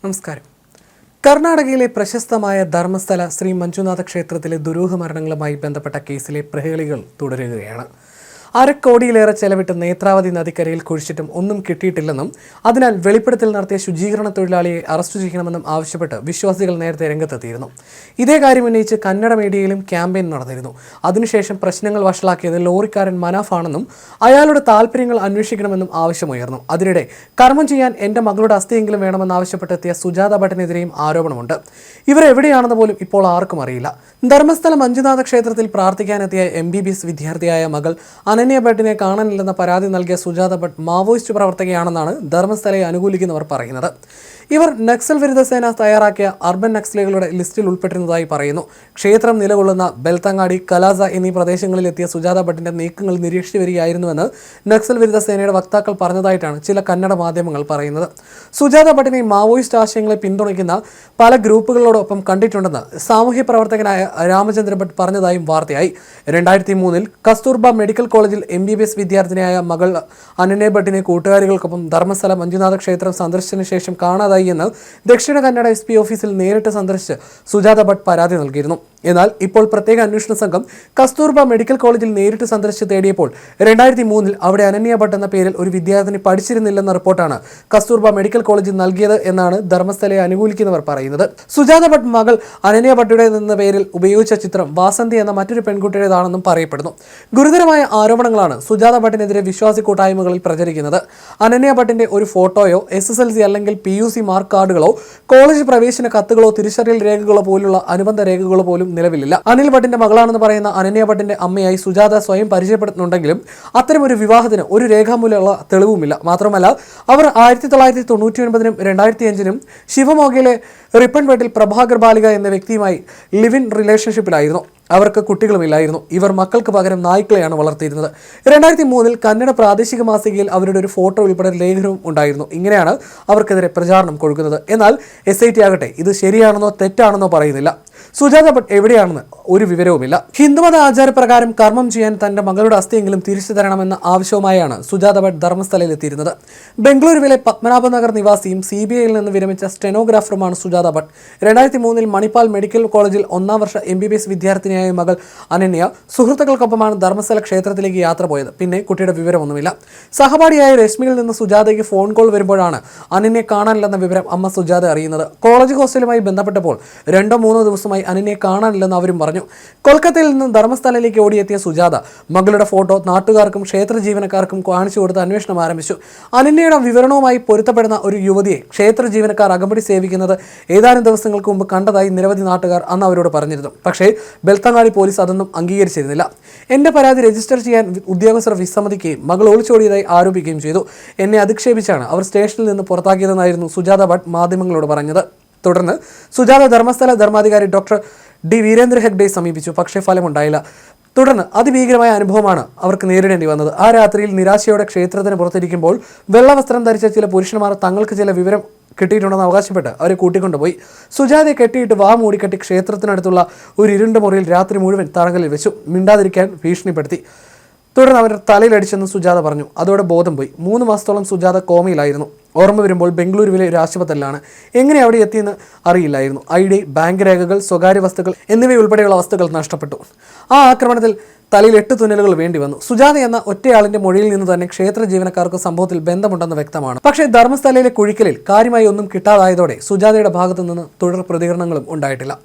നമസ്കാരം. കർണാടകയിലെ പ്രശസ്തമായ ധർമ്മസ്ഥല ശ്രീ മഞ്ജുനാഥ ക്ഷേത്രത്തിലെ ദുരൂഹ മരണങ്ങളുമായി ബന്ധപ്പെട്ട കേസിലെ പ്രഹേളികൾ തുടരുകയാണ്. അരക്കോടിയിലേറെ ചെലവിട്ട് നേത്രാവതി നദിക്കരയിൽ കുഴിച്ചിട്ടും ഒന്നും കിട്ടിയിട്ടില്ലെന്നും അതിനാൽ വെളിപ്പെടുത്തൽ നടത്തിയ ശുചീകരണ തൊഴിലാളിയെ അറസ്റ്റ് ചെയ്യണമെന്നും ആവശ്യപ്പെട്ട് വിശ്വാസികൾ നേരത്തെ രംഗത്തെത്തിയിരുന്നു. ഇതേ കാര്യം ഉന്നയിച്ച് കന്നഡ മീഡിയയിലും ക്യാമ്പയിൻ നടന്നിരുന്നു. അതിനുശേഷം പ്രശ്നങ്ങൾ വഷളാക്കിയത് ലോറിക്കാരൻ മനാഫാണെന്നും അയാളുടെ താല്പര്യങ്ങൾ അന്വേഷിക്കണമെന്നും ആവശ്യമുയർന്നു. അതിനിടെ കർമ്മം ചെയ്യാൻ എൻ്റെ മകളുടെ അസ്ഥിയെങ്കിലും വേണമെന്ന് ആവശ്യപ്പെട്ടെത്തിയ സുജാത ഭട്ടിനെതിരെയും ആരോപണമുണ്ട്. ഇവർ എവിടെയാണെന്ന് പോലും ഇപ്പോൾ ആർക്കും അറിയില്ല. ധർമ്മസ്ഥല മഞ്ജുനാഥ ക്ഷേത്രത്തിൽ പ്രാർത്ഥിക്കാനെത്തിയ MBBS വിദ്യാർത്ഥിയായ മകൾ അനന്യ ഭട്ടിനെ കാണാനില്ലെന്ന പരാതി നൽകിയ സുജാത ഭട്ട് മാവോയിസ്റ്റ് പ്രവർത്തകയാണെന്നാണ് ധർമ്മസ്ഥലയെ അനുകൂലിക്കുന്നവർ പറയുന്നത്. ഇവർ നക്സൽ വിരുദ്ധ സേന തയ്യാറാക്കിയ അർബൻ നക്സലുകളുടെ ലിസ്റ്റിൽ ഉൾപ്പെട്ടിരുന്നതായി പറയുന്നു. ക്ഷേത്രം നിലകൊള്ളുന്ന ബെൽത്തങ്ങാടി, കലാസ എന്നീ പ്രദേശങ്ങളിലെത്തിയ സുജാത ഭട്ടിന്റെ നീക്കങ്ങൾ നിരീക്ഷിച്ചു വരികയായിരുന്നുവെന്ന് നക്സൽ വിരുദ്ധ സേനയുടെ വക്താക്കൾ പറഞ്ഞതായിട്ടാണ് ചില കന്നഡ മാധ്യമങ്ങൾ പറയുന്നത്. സുജാത ഭട്ടിനെ മാവോയിസ്റ്റ് ആശയങ്ങളെ പിന്തുണയ്ക്കുന്ന പല ഗ്രൂപ്പുകളോടൊപ്പം കണ്ടിട്ടുണ്ടെന്ന് സാമൂഹ്യ പ്രവർത്തകനായ രാമചന്ദ്ര ഭട്ട് പറഞ്ഞതായും വാർത്തയായി. 2003 കസ്തൂർബ മെഡിക്കൽ കോളേജിൽ MBBS വിദ്യാർത്ഥിനിയായ മകൾ അനന്യ ഭട്ടിനെ കൂട്ടുകാരികൾക്കൊപ്പം ധർമ്മസ്ഥല മഞ്ജുനാഥ ക്ഷേത്രം സന്ദർശിച്ചതിനു ശേഷം കാണാതായി എന്ന് ദക്ഷിണ കന്നഡ SP ഓഫീസിൽ നേരിട്ട് സന്ദർശിച്ച് സുജാത ഭട്ട് പരാതി നൽകിയിരുന്നു. എന്നാൽ ഇപ്പോൾ പ്രത്യേക അന്വേഷണ സംഘം കസ്തൂർബ മെഡിക്കൽ കോളേജിൽ നേരിട്ട് സന്ദർശിച്ച് തേടിയപ്പോൾ 2003 അവിടെ അനന്യ ഭട്ട് എന്ന പേരിൽ ഒരു വിദ്യാർത്ഥിനി പഠിച്ചിരുന്നില്ലെന്ന റിപ്പോർട്ടാണ് കസ്തൂർബ മെഡിക്കൽ കോളേജിൽ നൽകിയത് എന്നാണ് ധർമ്മസ്ഥലയെ അനുകൂലിക്കുന്നവർ പറയുന്നത്. സുജാത ഭട്ട് മകൾ അനന്യ ഭട്ടുടേതെന്ന പേരിൽ ഉപയോഗിച്ച ചിത്രം വാസന്തി എന്ന മറ്റൊരു പെൺകുട്ടിയുടേതാണെന്നും പറയപ്പെടുന്നു. ഗുരുതരമായ ആരോപണങ്ങളാണ് സുജാത ഭട്ടിനെതിരെ വിശ്വാസി കൂട്ടായ്മകളിൽ പ്രചരിക്കുന്നത്. അനന്യ ഭട്ടിന്റെ ഒരു ഫോട്ടോയോ SSLC അല്ലെങ്കിൽ PUC മാർക്ക് കാർഡുകളോ കോളേജ് പ്രവേശന കത്തുകളോ തിരിച്ചറിയൽ രേഖകളോ പോലുള്ള അനുബന്ധ രേഖകളോ പോലും നിലവിലില്ല. അനിൽ ഭട്ടിന്റെ മകളാണെന്ന് പറയുന്ന അനന്യ ഭട്ടിന്റെ അമ്മയായി സുജാത സ്വയം പരിചയപ്പെടുത്തുന്നുണ്ടെങ്കിലും അത്തരമൊരു വിവാഹത്തിന് ഒരു രേഖാമൂലമുള്ള തെളിവുമില്ല. മാത്രമല്ല അവർ 1999 2005 ശിവമോഗയിലെ റിപ്പൺപേട്ടിൽ പ്രഭാകർ ബാലിക എന്ന വ്യക്തിയുമായി ലിവ് ഇൻ റിലേഷൻഷിപ്പിലായിരുന്നു. അവർക്ക് കുട്ടികളുമില്ലായിരുന്നു. ഇവർ മക്കൾക്ക് പകരം നായ്ക്കളെയാണ് വളർത്തിയിരുന്നത്. 2003 കന്നഡ പ്രാദേശിക മാസികയിൽ അവരുടെ ഒരു ഫോട്ടോ ഉൾപ്പെടെ ലേഖനവും ഉണ്ടായിരുന്നു. ഇങ്ങനെയാണ് അവർക്കെതിരെ പ്രചാരണം കൊടുക്കുന്നത്. എന്നാൽ SIT ആകട്ടെ ഇത് ശരിയാണെന്നോ തെറ്റാണെന്നോ പറയുന്നില്ല. സുജാത ഭട്ട് എവിടെയാണെന്ന് ഒരു വിവരവുമില്ല. ഹിന്ദുമത ആചാരപ്രകാരം കർമ്മം ചെയ്യാൻ തന്റെ മകളുടെ അസ്ഥിയെങ്കിലും തിരിച്ചു തരണമെന്ന ആവശ്യവുമായാണ് സുജാത ഭട്ട് ധർമ്മസ്ഥലയിലെത്തിയിരുന്നത്. ബംഗളൂരുവിലെ പത്മനാഭനഗർ നിവാസിയും CBIയിൽ നിന്ന് വിരമിച്ച സ്റ്റെനോഗ്രാഫറുമാണ് സുജാത ഭട്ട്. 2003 മണിപ്പാൽ മെഡിക്കൽ കോളേജിൽ 1ാം വർഷ MBBS വിദ്യാർത്ഥിനിയായ മകൾ അനന്യ സുഹൃത്തുക്കൾക്കൊപ്പമാണ് ധർമ്മസ്ഥല ക്ഷേത്രത്തിലേക്ക് യാത്ര പോയത്. പിന്നെ കുട്ടിയുടെ വിവരമൊന്നുമില്ല. സഹപാഠിയായ രശ്മിയിൽ നിന്ന് സുജാതയ്ക്ക് ഫോൺ കോൾ വരുമ്പോഴാണ് അനന്യെ കാണാനില്ലെന്ന വിവരം അമ്മ സുജാത അറിയുന്നത്. കോളേജ് ഹോസ്റ്റലുമായി ബന്ധപ്പെട്ടപ്പോൾ 2-3 ദിവസമായി അനന്യെ കാണാനില്ലെന്ന് അവരും പറഞ്ഞു. കൊൽക്കത്തയിൽ നിന്ന് ധർമ്മസ്ഥലയിലേക്ക് ഓടിയെത്തിയ സുജാത മകളുടെ ഫോട്ടോ നാട്ടുകാർക്കും ക്ഷേത്ര ജീവനക്കാർക്കും കാണിച്ചു കൊടുത്ത് അന്വേഷണം ആരംഭിച്ചു. അനന്യയുടെ വിവരണവുമായി പൊരുത്തപ്പെടുന്ന ഒരു യുവതിയെ ക്ഷേത്ര ജീവനക്കാർ അകമ്പടി സേവിക്കുന്നത് ഏതാനും ദിവസങ്ങൾക്ക് മുമ്പ് കണ്ടതായി നിരവധി നാട്ടുകാർ അന്ന് അവരോട് പറഞ്ഞിരുന്നു. പക്ഷേ ബെൽത്തങ്ങാടി പോലീസ് അതൊന്നും അംഗീകരിച്ചിരുന്നില്ല. എന്റെ പരാതി രജിസ്റ്റർ ചെയ്യാൻ ഉദ്യോഗസ്ഥർ വിസമ്മതിക്കുകയും മകൾ ഒളിച്ചോടിയതായി ആരോപിക്കുകയും ചെയ്തു. എന്നെ അധിക്ഷേപിച്ചാണ് അവർ സ്റ്റേഷനിൽ നിന്ന് പുറത്താക്കിയതെന്നായിരുന്നു സുജാത ഭട്ട് മാധ്യമങ്ങളോട് പറഞ്ഞത്. തുടർന്ന് സുജാത ധർമ്മസ്ഥല ധർമാധികാരി ഡോക്ടർ D വീരേന്ദ്ര ഹെഗ്ഡയെ സമീപിച്ചു. പക്ഷേ ഫലമുണ്ടായില്ല. തുടർന്ന് അതിഭീകരമായ അനുഭവമാണ് അവർക്ക് നേരിടേണ്ടി വന്നത്. ആ രാത്രിയിൽ നിരാശയോടെ ക്ഷേത്രത്തിന് പുറത്തിരിക്കുമ്പോൾ വെള്ളവസ്ത്രം ധരിച്ച ചില പുരുഷന്മാർ തങ്ങൾക്ക് ചില വിവരം കിട്ടിയിട്ടുണ്ടെന്ന് അവകാശപ്പെട്ട് അവരെ കൂട്ടിക്കൊണ്ടുപോയി. സുജാതയെ കെട്ടിയിട്ട് വാ മൂടിക്കെട്ടി ക്ഷേത്രത്തിനടുത്തുള്ള ഒരു ഇരുണ്ട മുറിയിൽ രാത്രി മുഴുവൻ തറങ്കലിൽ വെച്ചു. മിണ്ടാതിരിക്കാൻ ഭീഷണിപ്പെടുത്തി. തുടർന്ന് അവർ തലയിലടിച്ചെന്ന് സുജാത പറഞ്ഞു. അതോടെ ബോധം പോയി. 3 മാസത്തോളം സുജാത കോമയിലായിരുന്നു. ഓർമ്മ വരുമ്പോൾ ബംഗളൂരുവിലെ ഒരു ആശുപത്രിയിലാണ്. എങ്ങനെ അവിടെ എത്തിയെന്ന് അറിയില്ലായിരുന്നു. ID, ബാങ്ക് രേഖകൾ, സ്വകാര്യ വസ്തുക്കൾ എന്നിവയുൾപ്പെടെയുള്ള വസ്തുക്കൾ നഷ്ടപ്പെട്ടു. ആ ആക്രമണത്തിൽ തലയിൽ 8 തുന്നലുകൾ വേണ്ടി വന്നു. സുജാത എന്ന ഒറ്റയാളിന്റെ മൊഴിയിൽ നിന്ന് തന്നെ ക്ഷേത്ര ജീവനക്കാർക്ക് സംഭവത്തിൽ ബന്ധമുണ്ടെന്ന് വ്യക്തമാണ്. പക്ഷേ ധർമ്മസ്ഥലയിലെ കുഴിക്കലിൽ കാര്യമായി ഒന്നും കിട്ടാതായതോടെ സുജാതയുടെ ഭാഗത്തു നിന്ന് തുടർ പ്രതികരണങ്ങളും ഉണ്ടായിട്ടില്ല.